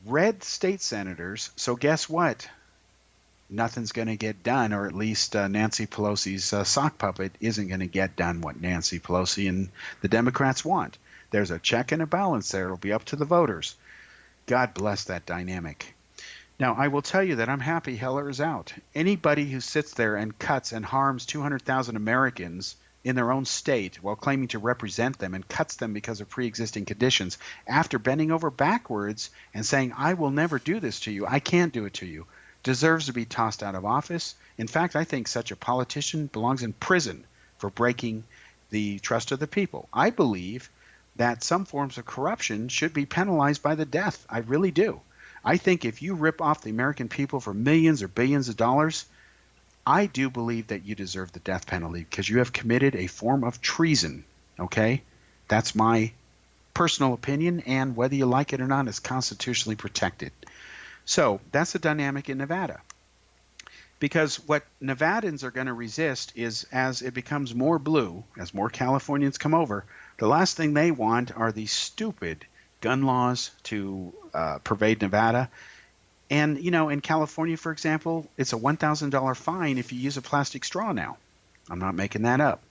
D: red state senators. So guess what? Nothing's going to get done, or at least Nancy Pelosi's sock puppet isn't going to get done what Nancy Pelosi and the Democrats want. There's a check and a balance there. It'll be up to the voters. God bless that dynamic. Now, I will tell you that I'm happy Heller is out. Anybody who sits there and cuts and harms 200,000 Americans in their own state while claiming to represent them and cuts them because of pre-existing conditions after bending over backwards and saying, I will never do this to you, I can't do it to you, deserves to be tossed out of office. In fact, I think such a politician belongs in prison for breaking the trust of the people. I believe that some forms of corruption should be penalized by the death. I really do. I think if you rip off the American people for millions or billions of dollars, I do believe that you deserve the death penalty because you have committed a form of treason, okay? That's my personal opinion, and whether you like it or not, it's constitutionally protected. So that's the dynamic in Nevada. Because what Nevadans are going to resist is, as it becomes more blue, as more Californians come over, the last thing they want are these stupid gun laws to pervade Nevada. And, in California, for example, it's a $1,000 fine if you use a plastic straw now. I'm not making that up.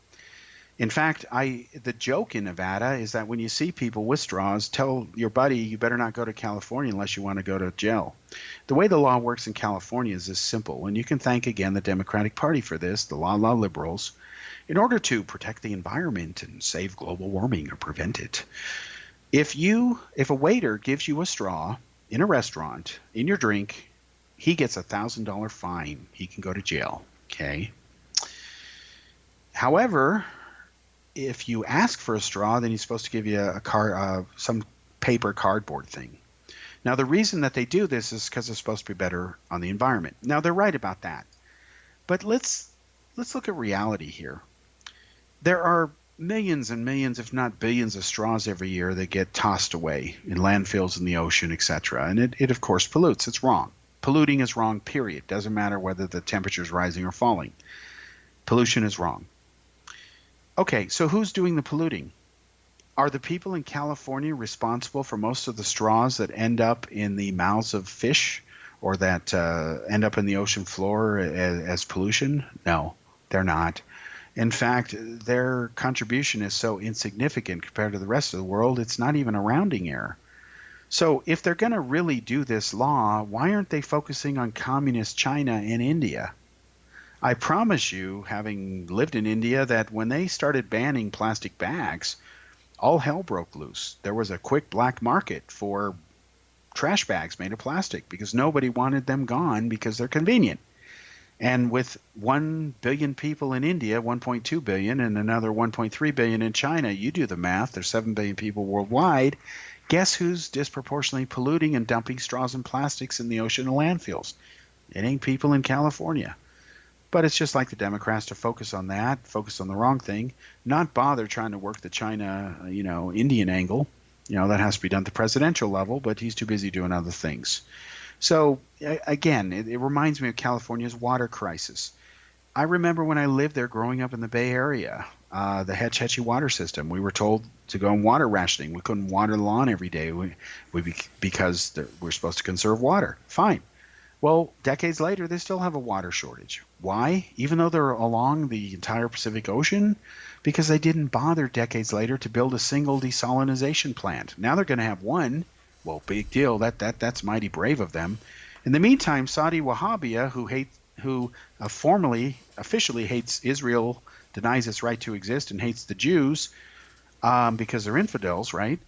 D: In fact, the joke in Nevada is that when you see people with straws, tell your buddy you better not go to California unless you want to go to jail. The way the law works in California is this simple, and you can thank again the Democratic Party for this, the law liberals, in order to protect the environment and save global warming or prevent it. If a waiter gives you a straw in a restaurant in your drink, he gets a $1,000 fine. He can go to jail. Okay. However, if you ask for a straw, then he's supposed to give you some paper cardboard thing. Now, the reason that they do this is because it's supposed to be better on the environment. Now, they're right about that. But let's look at reality here. There are millions and millions, if not billions, of straws every year that get tossed away in landfills in the ocean, etc. And it of course pollutes. It's wrong. Polluting is wrong, period. Doesn't matter whether the temperature is rising or falling. Pollution is wrong. Okay, so who's doing the polluting? Are the people in California responsible for most of the straws that end up in the mouths of fish or that end up in the ocean floor as pollution? No, they're not. In fact, their contribution is so insignificant compared to the rest of the world, it's not even a rounding error. So if they're going to really do this law, why aren't they focusing on communist China and India? I promise you, having lived in India, that when they started banning plastic bags, all hell broke loose. There was a quick black market for trash bags made of plastic because nobody wanted them gone because they're convenient. And with 1 billion people in India, 1.2 billion, and another 1.3 billion in China, you do the math, there's 7 billion people worldwide. Guess who's disproportionately polluting and dumping straws and plastics in the ocean and landfills? It ain't people in California. But it's just like the Democrats to focus on that, focus on the wrong thing, not bother trying to work the China, Indian angle. That has to be done at the presidential level, but he's too busy doing other things. So, again, it reminds me of California's water crisis. I remember when I lived there growing up in the Bay Area, the Hetch Hetchy water system. We were told to go on water rationing. We couldn't water the lawn every day because we're supposed to conserve water. Fine. Well, decades later, they still have a water shortage. Why? Even though they're along the entire Pacific Ocean? Because they didn't bother decades later to build a single desalinization plant. Now they're going to have one. Well, big deal. That's mighty brave of them. In the meantime, Saudi Wahhabia, who officially hates Israel, denies its right to exist, and hates the Jews because they're infidels, right?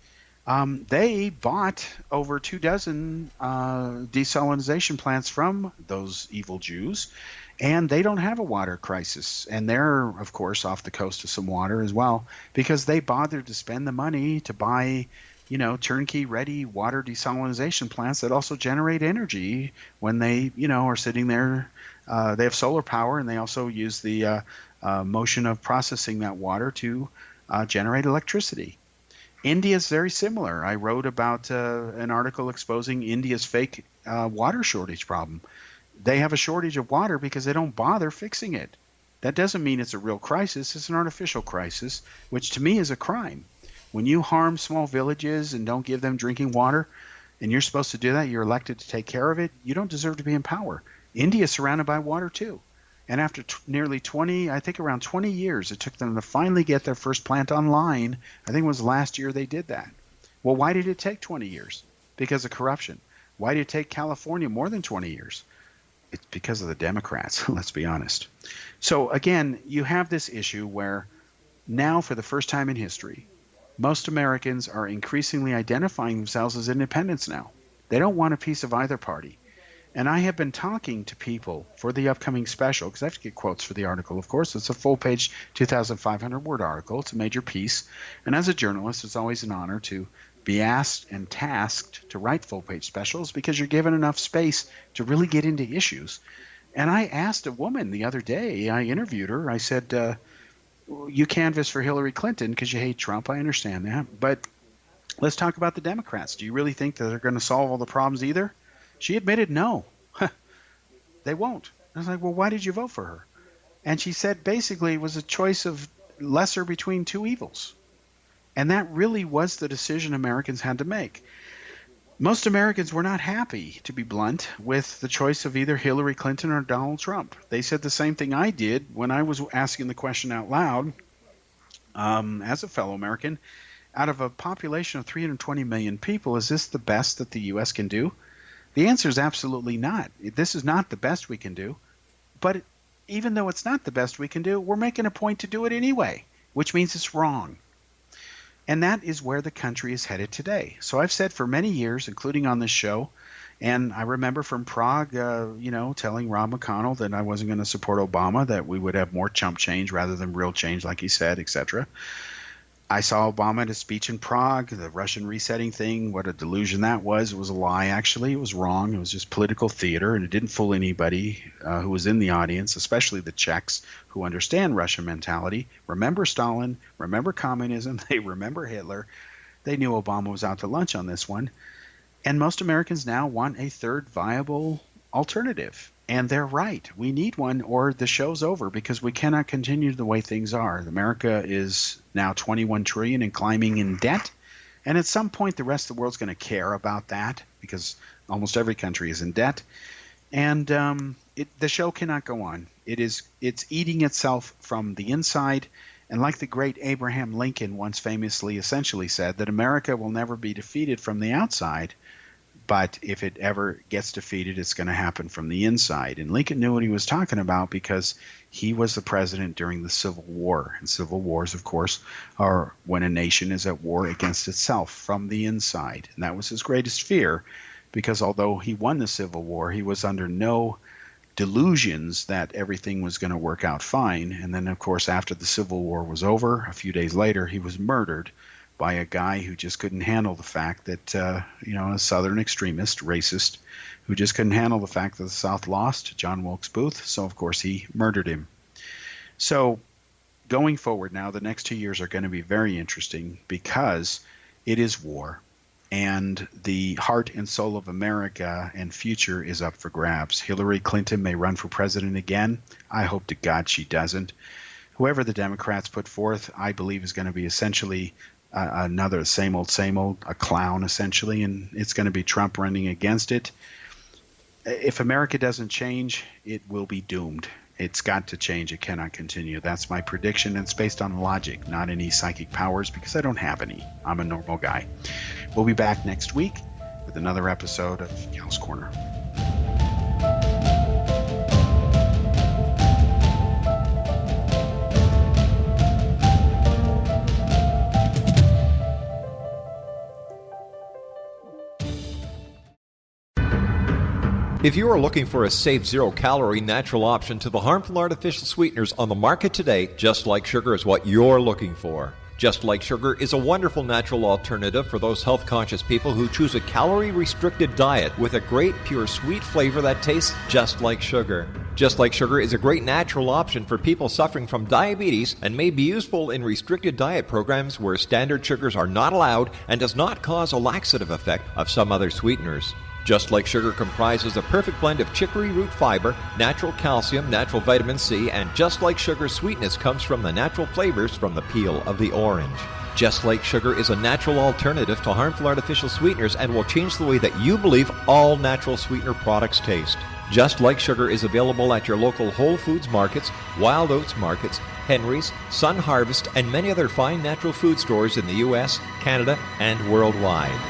D: They bought over 24 desalinization plants from those evil Jews, and they don't have a water crisis. And they're, of course, off the coast of some water as well because they bothered to spend the money to buy, turnkey ready water desalinization plants that also generate energy when they, are sitting there. They have solar power, and they also use the motion of processing that water to generate electricity. India is very similar. I wrote about an article exposing India's fake water shortage problem. They have a shortage of water because they don't bother fixing it. That doesn't mean it's a real crisis. It's an artificial crisis, which to me is a crime. When you harm small villages and don't give them drinking water, and you're supposed to do that, you're elected to take care of it, you don't deserve to be in power. India is surrounded by water too. And after nearly 20, I think around 20 years, it took them to finally get their first plant online. I think it was last year they did that. Well, why did it take 20 years? Because of corruption. Why did it take California more than 20 years? It's because of the Democrats, let's be honest. So again, you have this issue where now for the first time in history, most Americans are increasingly identifying themselves as independents now. They don't want a piece of either party. And I have been talking to people for the upcoming special, because I have to get quotes for the article, of course. It's a full-page, 2,500-word article. It's a major piece. And as a journalist, it's always an honor to be asked and tasked to write full-page specials because you're given enough space to really get into issues. And I asked a woman the other day, I interviewed her. I said, you canvass for Hillary Clinton because you hate Trump. I understand that. But let's talk about the Democrats. Do you really think that they're going to solve all the problems either? She admitted no, they won't. I was like, well, why did you vote for her? And she said basically it was a choice of lesser between two evils. And that really was the decision Americans had to make. Most Americans were not happy, to be blunt, with the choice of either Hillary Clinton or Donald Trump. They said the same thing I did when I was asking the question out loud. As a fellow American, out of a population of 320 million people, is this the best that the U.S. can do? The answer is absolutely not. This is not the best we can do. But even though it's not the best we can do, we're making a point to do it anyway, which means it's wrong. And that is where the country is headed today. So I've said for many years, including on this show, and I remember from Prague, telling Rob McConnell that I wasn't going to support Obama, that we would have more chump change rather than real change, like he said, etc. I saw Obama at a speech in Prague, the Russian resetting thing, what a delusion that was. It was a lie, actually. It was wrong. It was just political theater, and it didn't fool anybody who was in the audience, especially the Czechs who understand Russian mentality, remember Stalin, remember communism, they remember Hitler. They knew Obama was out to lunch on this one. And most Americans now want a third viable alternative. And they're right. We need one, or the show's over, because we cannot continue the way things are. America is now $21 trillion and climbing in debt. And at some point, the rest of the world's going to care about that, because almost every country is in debt. And the show cannot go on. It's eating itself from the inside. And like the great Abraham Lincoln once famously essentially said, that America will never be defeated from the outside. But if it ever gets defeated, it's going to happen from the inside. And Lincoln knew what he was talking about, because he was the president during the Civil War. And civil wars, of course, are when a nation is at war against itself from the inside. And that was his greatest fear, because although he won the Civil War, he was under no delusions that everything was going to work out fine. And then, of course, after the Civil War was over, a few days later, he was murdered by a guy who just couldn't handle the fact that, a Southern extremist, racist, who just couldn't handle the fact that the South lost, John Wilkes Booth. So, of course, he murdered him. So going forward now, the next 2 years are going to be very interesting, because it is war. And the heart and soul of America and future is up for grabs. Hillary Clinton may run for president again. I hope to God she doesn't. Whoever the Democrats put forth, I believe, is going to be essentially another same old, a clown essentially, and it's going to be Trump running against it. If America doesn't change, it will be doomed. It's got to change. It cannot continue. That's my prediction, and it's based on logic, not any psychic powers, because I don't have any. I'm a normal guy. We'll be back next week with another episode of Kal's Corner.
G: If you are looking for a safe, zero-calorie, natural option to the harmful artificial sweeteners on the market today, Just Like Sugar is what you're looking for. Just Like Sugar is a wonderful natural alternative for those health-conscious people who choose a calorie-restricted diet with a great, pure, sweet flavor that tastes just like sugar. Just Like Sugar is a great natural option for people suffering from diabetes and may be useful in restricted diet programs where standard sugars are not allowed and does not cause a laxative effect of some other sweeteners. Just Like Sugar comprises a perfect blend of chicory root fiber, natural calcium, natural vitamin C, and Just Like Sugar's sweetness comes from the natural flavors from the peel of the orange. Just Like Sugar is a natural alternative to harmful artificial sweeteners and will change the way that you believe all natural sweetener products taste. Just Like Sugar is available at your local Whole Foods markets, Wild Oats markets, Henry's, Sun Harvest, and many other fine natural food stores in the U.S., Canada, and worldwide.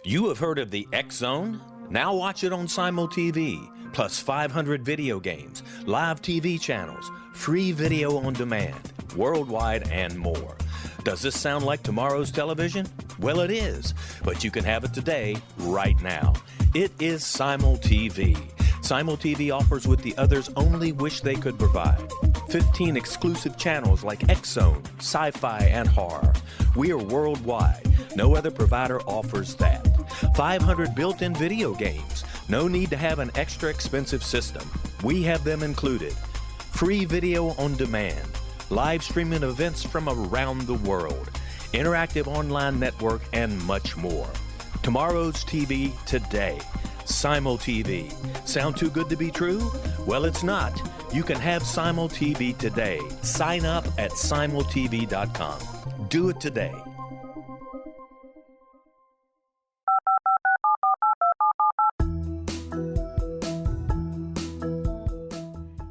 H: You have heard of the X Zone? Now watch it on Simul TV, plus 500 video games, live TV channels, free video on demand, worldwide, and more. Does this sound like tomorrow's television? Well, it is, but you can have it today, right now. It is Simul TV. Simul TV offers what the others only wish they could provide. 15 exclusive channels like X Zone, sci-fi, and horror. We are worldwide. No other provider offers that. 500 built-in video games. No need to have an extra expensive system. We have them included. Free video on demand. Live streaming events from around the world. Interactive online network, and much more. Tomorrow's TV today. Simul TV. Sound too good to be true? Well, it's not. You can have Simul TV today. Sign up at simultv.com. Do it today.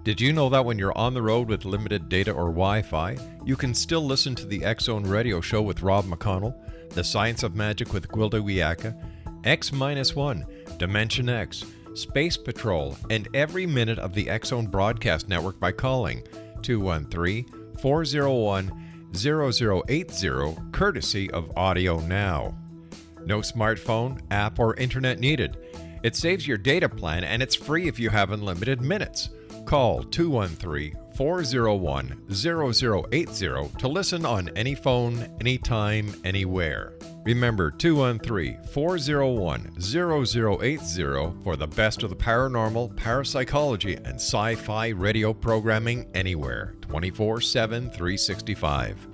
G: Did you know that when you're on the road with limited data or Wi-Fi, you can still listen to the X-Zone Radio Show with Rob McConnell, The Science of Magic with Gwilda Wiyaka, X-1, Dimension X, Space Patrol, and every minute of the X-Zone broadcast network by calling 213-401-0080, courtesy of Audio Now. No smartphone, app, or internet needed. It saves your data plan and it's free if you have unlimited minutes. Call 213-401-0080 to listen on any phone, anytime, anywhere. Remember 213-401-0080 for the best of the paranormal, parapsychology, and sci-fi radio programming anywhere, 24/7, 365.